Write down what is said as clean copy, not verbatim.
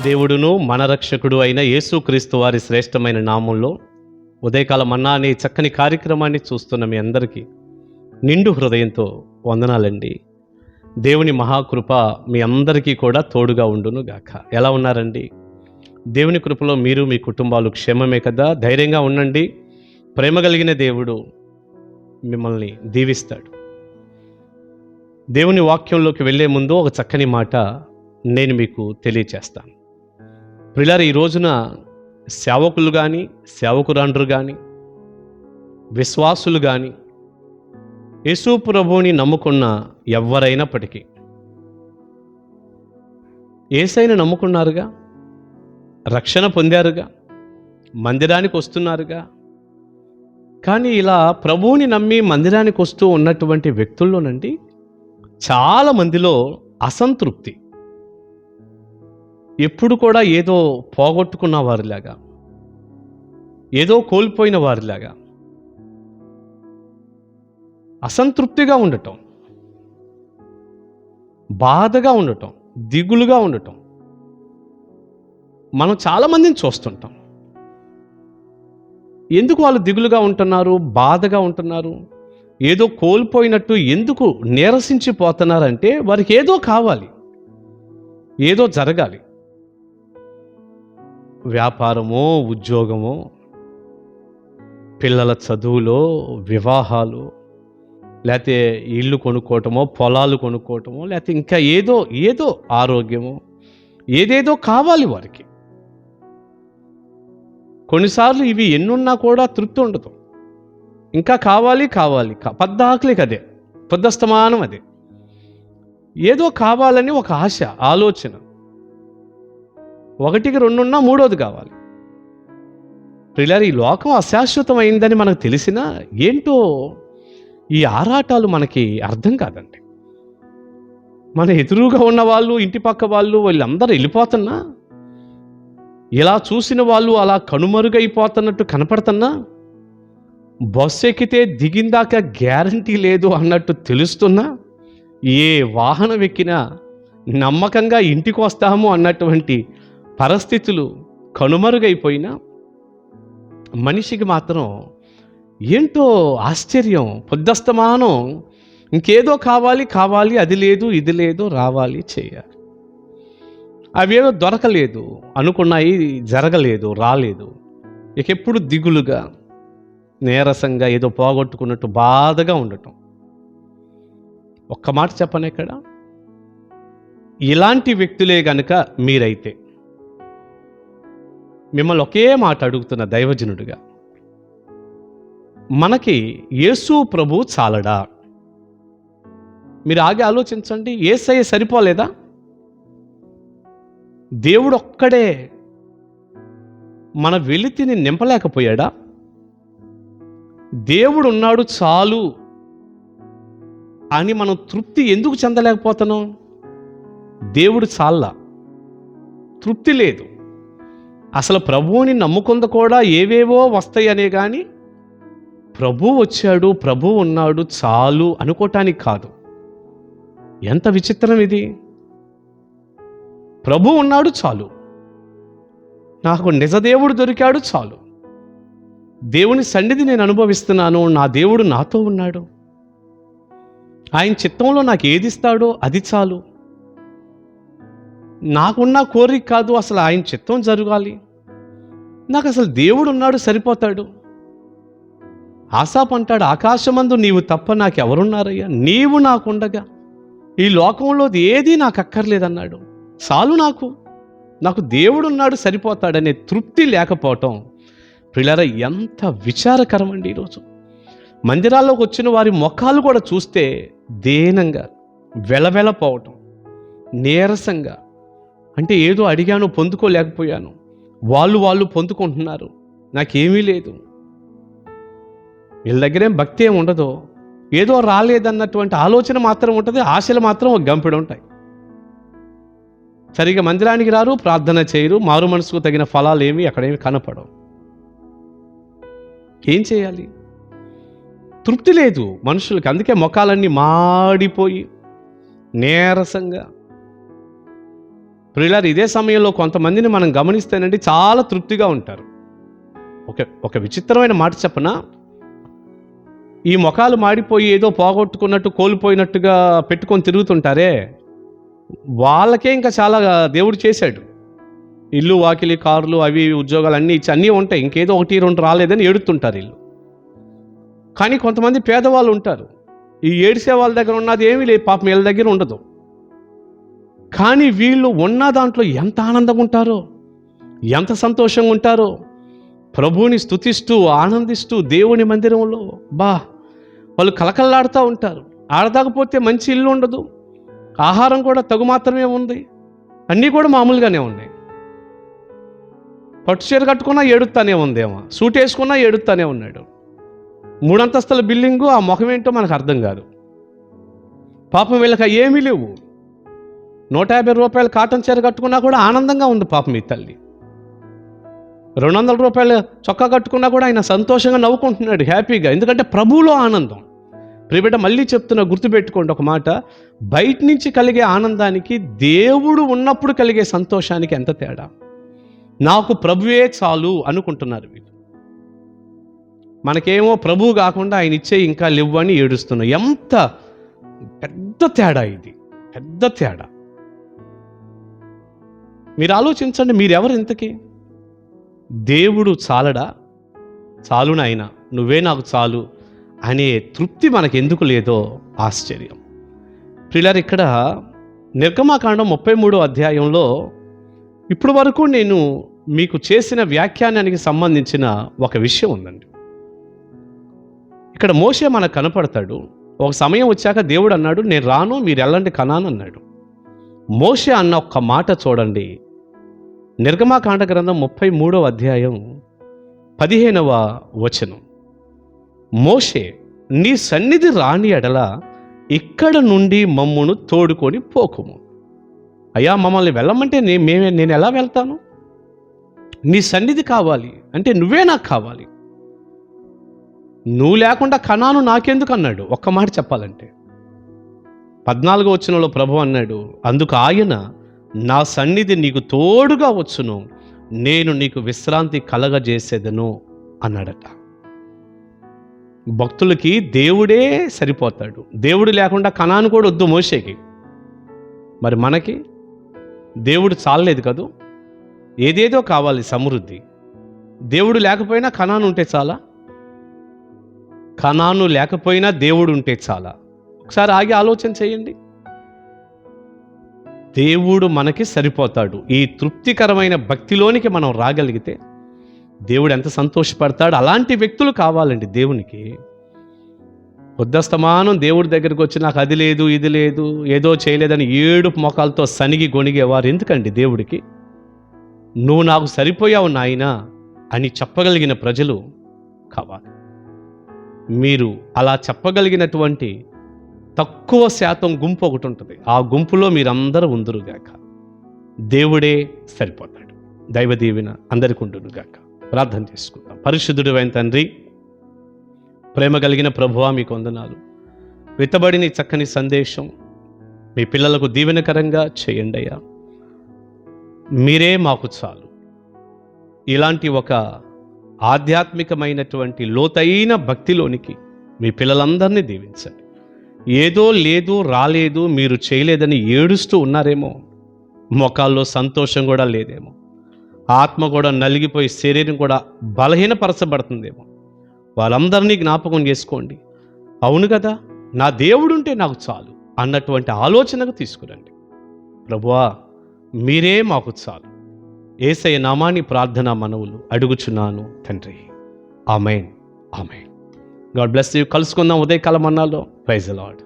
దేవుడును మన రక్షకుడు అయిన యేసుక్రీస్తు వారి శ్రేష్టమైన నామంలో ఉదయకాల మన్నా అనే చక్కని కార్యక్రమాన్ని చూస్తున్న మీ అందరికీ నిండు హృదయంతో వందనాలండి. దేవుని మహాకృప మీ అందరికీ కూడా తోడుగా ఉండును గాక. ఎలా ఉన్నారండి? దేవుని కృపలో మీరు మీ కుటుంబాలు క్షేమమే కదా. ధైర్యంగా ఉండండి. ప్రేమ కలిగిన దేవుడు మిమ్మల్ని దీవిస్తాడు. దేవుని వాక్యంలోకి వెళ్ళే ముందు ఒక చక్కని మాట నేను మీకు తెలియచేస్తాను. ప్రియులారా, ఈ రోజున సేవకులు కానీ సేవకురాండ్రు కానీ విశ్వాసులు కానీ యేసు ప్రభువుని నమ్ముకున్న ఎవరైనప్పటికీ యేసయ్యను నమ్ముకున్నారుగా, రక్షణ పొందారుగా, మందిరానికి వస్తున్నారుగా. కానీ ఇలా ప్రభువుని నమ్మి మందిరానికి వస్తూ ఉన్నటువంటి వ్యక్తుల్లోనండి చాలా మందిలో అసంతృప్తి, ఎప్పుడు కూడా ఏదో పోగొట్టుకున్న వారిలాగా, ఏదో కోల్పోయిన వారిలాగా అసంతృప్తిగా ఉండటం, బాధగా ఉండటం, దిగులుగా ఉండటం మనం చాలామందిని చూస్తుంటాం. ఎందుకు వాళ్ళు దిగులుగా ఉంటున్నారు, బాధగా ఉంటున్నారు, ఏదో కోల్పోయినట్టు ఎందుకు నీరసించిపోతున్నారంటే వారికి ఏదో కావాలి, ఏదో జరగాలి. వ్యాపారమో, ఉద్యోగమో, పిల్లల చదువులో, వివాహాలు, లేకపోతే ఇల్లు కొనుక్కోవటమో, పొలాలు కొనుక్కోవటమో, లేకపోతే ఇంకా ఏదో ఆరోగ్యమో, ఏదేదో కావాలి వారికి. కొన్నిసార్లు ఇవి ఎన్నున్నా కూడా తృప్తి ఉండదు. ఇంకా కావాలి పద్దాకలికి అదే, పొద్దస్తమానం అదే, ఏదో కావాలని ఒక ఆశ, ఆలోచన. ఒకటికి రెండున్నా మూడోది కావాలి. ప్రియులారా, ఈ లోకం అశాశ్వతమైందని మనకు తెలిసినా ఏంటో ఈ ఆరాటాలు మనకి అర్థం కాదండి. మన ఎదురుగా ఉన్న వాళ్ళు, ఇంటి పక్క వాళ్ళు, వీళ్ళందరూ వెళ్ళిపోతున్నా, ఇలా చూసిన వాళ్ళు అలా కనుమరుగైపోతున్నట్టు కనపడుతున్నా, బస్సు ఎక్కితే దిగిందాక గ్యారంటీ లేదు అన్నట్టు తెలుస్తున్నా, ఏ వాహనం ఎక్కినా నమ్మకంగా ఇంటికి వస్తాము అన్నటువంటి పరిస్థితులు కనుమరుగైపోయినా మనిషికి మాత్రం ఏంటో ఆశ్చర్యం, పొద్దస్తమానం ఇంకేదో కావాలి, అది లేదు ఇది లేదు, రావాలి, చేయాలి. అవేదో దొరకలేదు, అనుకున్నాయి జరగలేదు, రాలేదు. ఇక ఎప్పుడు దిగులుగా, నీరసంగా, ఏదో పోగొట్టుకున్నట్టు బాధగా ఉండటం. ఒక్క మాట చెప్పను, ఇక్కడ ఇలాంటి వ్యక్తులే గనుక మీరైతే మిమ్మల్ని ఒకే మాట అడుగుతున్న దైవజనుడిగా, మనకి యేసు ప్రభు చాలడా? మీరు ఆగి ఆలోచించండి. యేసయ్య సరిపోలేదా? దేవుడు ఒక్కడే మన వెలితిని నింపలేకపోయాడా? దేవుడు ఉన్నాడు చాలు అని మనం తృప్తి ఎందుకు చెందలేకపోతున్నాం? దేవుడు చాలా తృప్తి లేదు. అసలు ప్రభువుని నమ్ముకుంద కూడా ఏవేవో వస్తాయనే కానీ ప్రభు వచ్చాడు, ప్రభు ఉన్నాడు చాలు అనుకోవటానికి కాదు. ఎంత విచిత్రం ఇది! ప్రభు ఉన్నాడు చాలు, నాకు నిజదేవుడు దొరికాడు చాలు, దేవుని సన్నిధి నేను అనుభవిస్తున్నాను, నా దేవుడు నాతో ఉన్నాడు, ఆయన చిత్తంలో నాకు ఏది ఇస్తాడో అది చాలు, నాకున్న కోరిక కాదు, అసలు ఆయన చిత్తం జరగాలి, నాకు అసలు దేవుడు ఉన్నాడు సరిపోతాడు. ఆసాపు అంటాడు, ఆకాశమందు నీవు తప్ప నాకెవరున్నారయ్యా, నీవు నాకుండగా ఈ లోకంలో ఏదీ నాకు అక్కర్లేదన్నాడు. చాలు, నాకు దేవుడు ఉన్నాడు సరిపోతాడనే తృప్తి లేకపోవటం ప్రియులారా ఎంత విచారకరం అండి. ఈరోజు మందిరాల్లోకి వచ్చిన వారి ముఖాలు కూడా చూస్తే దీనంగా, వెలవెలపోవటం, నీరసంగా, అంటే ఏదో అడిగాను పొందుకోలేకపోయాను, వాళ్ళు పొందుకుంటున్నారు, నాకేమీ లేదు. వీళ్ళ దగ్గరేం భక్తి ఏమి ఉండదు, ఏదో రాలేదన్నటువంటి ఆలోచన మాత్రం ఉంటుంది, ఆశలు మాత్రం ఒక గంపెడు ఉంటాయి. సరిగా మందిరానికి రారు, ప్రార్థన చేయరు, మారు మనసుకు తగిన ఫలాలు ఏమి అక్కడేమి కనపడవు. ఏం చేయాలి? తృప్తి లేదు మనుషులకి. అందుకే ముఖాలన్నీ మాడిపోయి నీరసంగా ప్రియులారు, ఇదే సమయంలో కొంతమందిని మనం గమనిస్తేనండి చాలా తృప్తిగా ఉంటారు. ఒక విచిత్రమైన మాట చెప్పనా, ఈ ముఖాలు మాడిపోయి ఏదో పోగొట్టుకున్నట్టు కోల్పోయినట్టుగా పెట్టుకొని తిరుగుతుంటారే, వాళ్ళకే ఇంకా చాలా దేవుడు చేశాడు. ఇల్లు, వాకిలి, కార్లు, అవి ఉద్యోగాలు అన్నీ ఇచ్చి అన్నీ ఉంటాయి, ఇంకేదో 1-2 రాలేదని ఏడుతుంటారు వీళ్ళు. కానీ కొంతమంది పేదవాళ్ళు ఉంటారు, ఈ ఏడిసే వాళ్ళ దగ్గర ఉన్నది ఏమీ లేదు, పాపం వీళ్ళ దగ్గర ఉండదు. కానీ వీళ్ళు ఉన్న దాంట్లో ఎంత ఆనందంగా ఉంటారో, ఎంత సంతోషంగా ఉంటారో, ప్రభువుని స్తుతిస్తూ ఆనందిస్తూ దేవుని మందిరంలో వాళ్ళు కలకల్లాడుతూ ఉంటారు. ఆడదాకపోతే మంచి ఇల్లు ఉండదు, ఆహారం కూడా తగు మాత్రమే ఉంది, అన్నీ కూడా మామూలుగానే ఉన్నాయి. పట్టు చీర కట్టుకున్నా ఏడుస్తానే ఉందేమో, సూట్ వేసుకున్నా ఏడుస్తానే ఉన్నాడు. 3 అంతస్తుల బిల్డింగు, ఆ ముఖం ఏంటో మనకు అర్థం కాదు. పాపం వీళ్ళకి ఏమీ లేవు. 150 రూపాయలు కాటన్ చీర కట్టుకున్నా కూడా ఆనందంగా ఉంది పాపం ఈ తల్లి. 200 రూపాయల చొక్కా కట్టుకున్నా కూడా ఆయన సంతోషంగా నవ్వుకుంటున్నాడు, హ్యాపీగా. ఎందుకంటే ప్రభువులో ఆనందం. ప్రియబిడ్డ, మళ్ళీ చెప్తున్నా, గుర్తుపెట్టుకోండి ఒక మాట, బయట నుంచి కలిగే ఆనందానికి దేవుడు ఉన్నప్పుడు కలిగే సంతోషానికి ఎంత తేడా. నాకు ప్రభువే చాలు అనుకుంటున్నారు వీళ్ళు. మనకేమో ప్రభువు కాకుండా ఆయన ఇచ్చే ఇంకా లేవని ఏడుస్తున్నాం. ఎంత పెద్ద తేడా ఇది, పెద్ద తేడా. మీరు ఆలోచించండి, మీరెవరు ఇంతకీ? దేవుడు చాలడా? చాలు నాయనా, నువ్వే నాకు చాలు అనే తృప్తి మనకెందుకు లేదో ఆశ్చర్యం. ప్రియులారా, ఇక్కడ నిర్గమాకాండం 33వ అధ్యాయంలో ఇప్పుడు వరకు నేను మీకు చేసిన వ్యాఖ్యానానికి సంబంధించిన ఒక విషయం ఉందండి. ఇక్కడ మోషే మనకు కనపడతాడు. ఒక సమయం వచ్చాక దేవుడు అన్నాడు, నేను రాను, మీరు వెళ్ళండి కనాను అన్నాడు. మోషే అన్న ఒక్క మాట చూడండి, నిర్గమాకాండ గ్రంథం 33వ అధ్యాయం 15వ వచనం. మోషే, నీ సన్నిధి రాని ఎడల ఇక్కడ నుండి మమ్మును తోడుకొని పోకుము. అయ్యా, మమ్మల్ని వెళ్ళమంటే నేను ఎలా వెళ్తాను? నీ సన్నిధి కావాలి అంటే నువ్వే నాకు కావాలి. నువ్వు లేకుండా కనాను నాకెందుకు అన్నాడు. ఒక్క మాట చెప్పాలంటే 14వ వచనంలో ప్రభు అన్నాడు, అందుకు ఆయన, నా సన్నిధి నీకు తోడుగా వచ్చును, నేను నీకు విశ్రాంతి కలగజేసేదను అన్నాడట. భక్తులకి దేవుడే సరిపోతాడు. దేవుడు లేకుండా కనాను కూడా వద్దు మోషేకి. మరి మనకి దేవుడు చాలలేదు కదూ, ఏదేదో కావాలి సమృద్ధి. దేవుడు లేకపోయినా కనాను ఉంటే చాలా, కనాను లేకపోయినా దేవుడు ఉంటే చాలా. ఒకసారి ఆగి ఆలోచన చేయండి. దేవుడు మనకి సరిపోతాడు. ఈ తృప్తికరమైన భక్తిలోనికి మనం రాగలిగితే దేవుడు ఎంత సంతోషపడతాడు. అలాంటి వ్యక్తులు కావాలండి దేవునికి. వద్దస్తమానం దేవుడి దగ్గరికి వచ్చి నాకు అది లేదు ఇది లేదు ఏదో చేయలేదని ఏడుపు మొఖాలతో సనిగి గొణిగేవారు ఎందుకండి దేవుడికి? నువ్వు నాకు సరిపోయావు నాయనా అని చెప్పగలిగిన ప్రజలు కావాలి. మీరు అలా చెప్పగలిగినటువంటి తక్కువ శాతం గుంపు ఒకటి ఉంటుంది. ఆ గుంపులో మీరందరూ ఉందురుగాక. దేవుడే సరిపోతాడు. దైవ దీవెన అందరికీ ఉండునుగాక. ప్రార్థన చేసుకుందాం. పరిశుద్ధుడైన తండ్రి, ప్రేమ కలిగిన ప్రభువా, మీకు వందనాలు. విత్తబడిన చక్కని సందేశం మీ పిల్లలకు దీవెనకరంగా చేయండి అయ్యా. మీరే మాకు చాలు. ఇలాంటి ఒక ఆధ్యాత్మికమైనటువంటి లోతైన భక్తిలోనికి మీ పిల్లలందరినీ దీవించండి. ఏదో లేదు, రాలేదు, మీరు చేయలేదని ఏడుస్తూ ఉన్నారేమో, మొఖాల్లో సంతోషం కూడా లేదేమో, ఆత్మ కూడా నలిగిపోయి శరీరం కూడా బలహీనపరచబడుతుందేమో, వాళ్ళందరినీ జ్ఞాపకం చేసుకోండి. అవును కదా, నా దేవుడుంటే నాకు చాలు అన్నటువంటి ఆలోచనకు తీసుకురండి. ప్రభువా, మీరే మాకు చాలు. యేసయ్య నామాని ప్రార్థన మనవులు అడుగుచున్నాను తండ్రి. Amen, amen. God bless you. కలుసుకుందాం ఉదయకాలం అన్నాలో. Praise the lord.